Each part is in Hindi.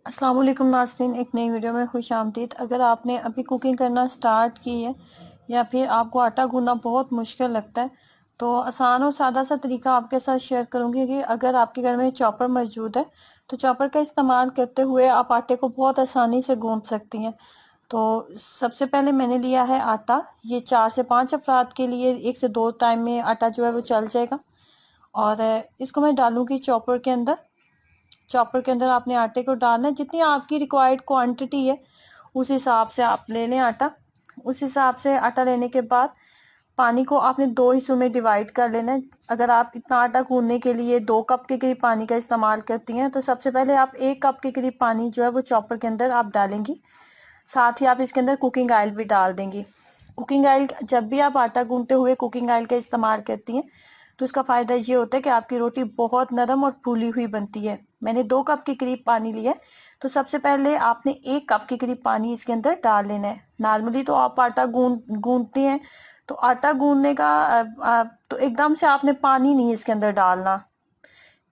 अस्सलाम वालेकुम नाज़रीन, एक नई वीडियो में खुश आमदीद। अगर आपने अभी कुकिंग करना स्टार्ट की है या फिर आपको आटा गूंदना बहुत मुश्किल लगता है तो आसान और सादा सा तरीका आपके साथ शेयर करूंगी कि अगर आपके घर में चॉपर मौजूद है तो चॉपर का इस्तेमाल करते हुए आप आटे को बहुत आसानी से गूंद सकती हैं। तो सबसे पहले मैंने लिया है आटा। ये 4 से 5 अफराद के लिए 1 से 2 टाइम में आटा जो है वो चल जाएगा। और इसको मैं डालूंगी चॉपर के अंदर। चॉपर के अंदर आपने आटे को डालना है, जितनी आपकी रिक्वायर्ड क्वांटिटी है उस हिसाब से आप ले लें आटा। उस हिसाब से आटा लेने के बाद पानी को आपने 2 हिस्सों में डिवाइड कर लेना है। अगर आप इतना आटा गूंदने के लिए 2 कप के करीब पानी का इस्तेमाल करती हैं तो सबसे पहले आप 1 कप के करीब पानी जो है वो चॉपर के अंदर आप डालेंगी। साथ ही आप इसके अंदर कुकिंग ऑयल भी डाल देंगी। कुकिंग ऑयल, जब भी आप आटा गूंदते हुए कुकिंग ऑयल का इस्तेमाल करती हैं तो उसका फायदा ये होता है कि आपकी रोटी बहुत नरम और फूली हुई बनती है। मैंने 2 कप के करीब पानी लिया है तो सबसे पहले आपने 1 कप के करीब पानी इसके अंदर डाल लेना है। नॉर्मली तो आप आटा गूंदते हैं तो आटा गूंदने का तो एकदम से आपने पानी नहीं इसके अंदर डालना,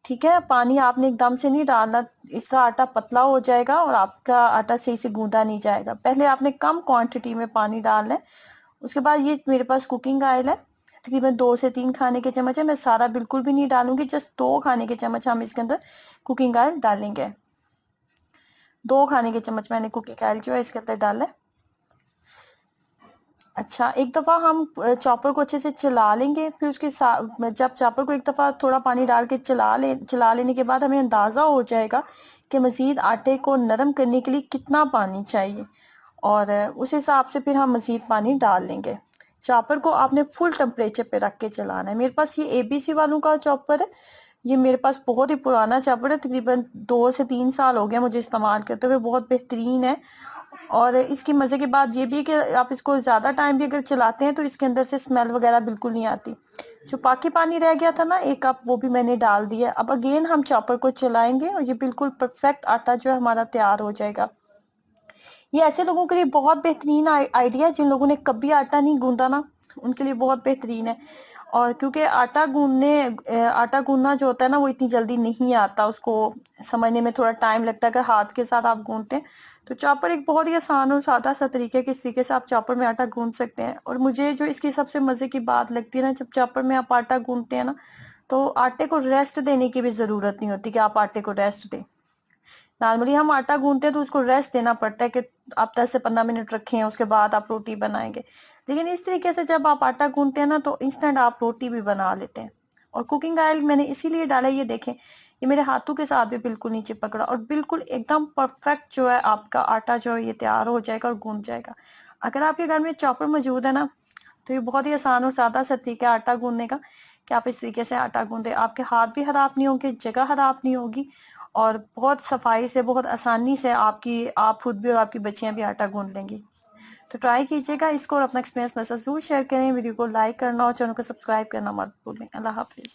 ठीक है। पानी आपने एकदम से नहीं डालना, इसका आटा पतला हो जाएगा और आपका आटा सही से गूंदा नहीं जाएगा। पहले आपने कम क्वांटिटी में पानी डालना है। उसके बाद ये मेरे पास कुकिंग ऑयल है, तकरीबन 2 से 3 खाने के चम्मच है। मैं सारा बिल्कुल भी नहीं डालूंगी, जस्ट 2 खाने के चम्मच हम इसके अंदर कुकिंग ऑयल डालेंगे। 2 खाने के चम्मच मैंने कुकिंग ऑयल जो है इसके अंदर डाला है। अच्छा, एक दफा हम चॉपर को अच्छे से चला लेंगे। फिर उसके साथ जब चॉपर को एक दफा थोड़ा पानी डाल के चला लेने के बाद हमें अंदाजा हो जाएगा कि मजीद आटे को नरम करने के लिए कितना पानी चाहिए और उस हिसाब से फिर हम मजीद पानी डाल लेंगे। चॉपर को आपने फुल टेम्परेचर पे रख के चलाना है। मेरे पास ये एबीसी वालों का चॉपर है। ये मेरे पास बहुत ही पुराना चॉपर है, तकरीबन 2 से 3 साल हो गया मुझे इस्तेमाल करते हुए। बहुत बेहतरीन है और इसकी मजे की बात ये भी है कि आप इसको ज्यादा टाइम भी अगर चलाते हैं तो इसके अंदर से स्मेल वगैरह बिल्कुल नहीं आती। जो बाकी पानी रह गया था ना 1 कप, वो भी मैंने डाल दिया। अब अगेन हम चॉपर को चलाएंगे और ये बिल्कुल परफेक्ट आटा जो है हमारा तैयार हो जाएगा। ये ऐसे लोगों के लिए बहुत बेहतरीन आइडिया है जिन लोगों ने कभी आटा नहीं गूंदा ना, उनके लिए बहुत बेहतरीन है। और क्योंकि आटा गूंदना जो होता है ना वो इतनी जल्दी नहीं आता, उसको समझने में थोड़ा टाइम लगता है। अगर हाथ के साथ आप गूंदते हैं तो चॉपर एक बहुत ही आसान और सादा सा तरीका है कि इस तरीके से आप चॉपर में आटा गूंद सकते हैं। और मुझे जो इसकी सबसे मजे की बात लगती है ना, जब चॉपर में आप आटा गूंदते हैं ना तो आटे को रेस्ट देने की भी जरूरत नहीं होती कि आप आटे को रेस्ट दें। नॉर्मली हम आटा गूंदते हैं तो उसको रेस्ट देना पड़ता है कि आप 10 से 15 मिनट रखें, उसके बाद आप रोटी बनाएंगे। लेकिन इस तरीके से जब आप आटा गूंदते हैं ना तो इंस्टेंट आप रोटी भी बना लेते हैं। और कुकिंग ऑयल मैंने इसीलिए डाला, ये देखें ये मेरे हाथों के साथ भी बिल्कुल नीचे पकड़ा और बिल्कुल एकदम परफेक्ट जो है आपका आटा जो है ये तैयार हो जाएगा और गूंद जाएगा। अगर आपके घर में चॉपर मौजूद है ना तो ये बहुत ही आसान और सादा सा तरीका है आटा गूंदने का कि आप इस तरीके से आटा गूंदे। आपके हाथ भी खराब नहीं होंगे, जगह खराब नहीं होगी और बहुत सफाई से बहुत आसानी से आप खुद भी और आपकी बच्चियां भी आटा गूंद लेंगी। तो ट्राई कीजिएगा इसको और अपना एक्सपीरियंस मेरे साथ जरूर शेयर करें। वीडियो को लाइक करना और चैनल को सब्सक्राइब करना मत भूलें। अल्लाह हाफिज।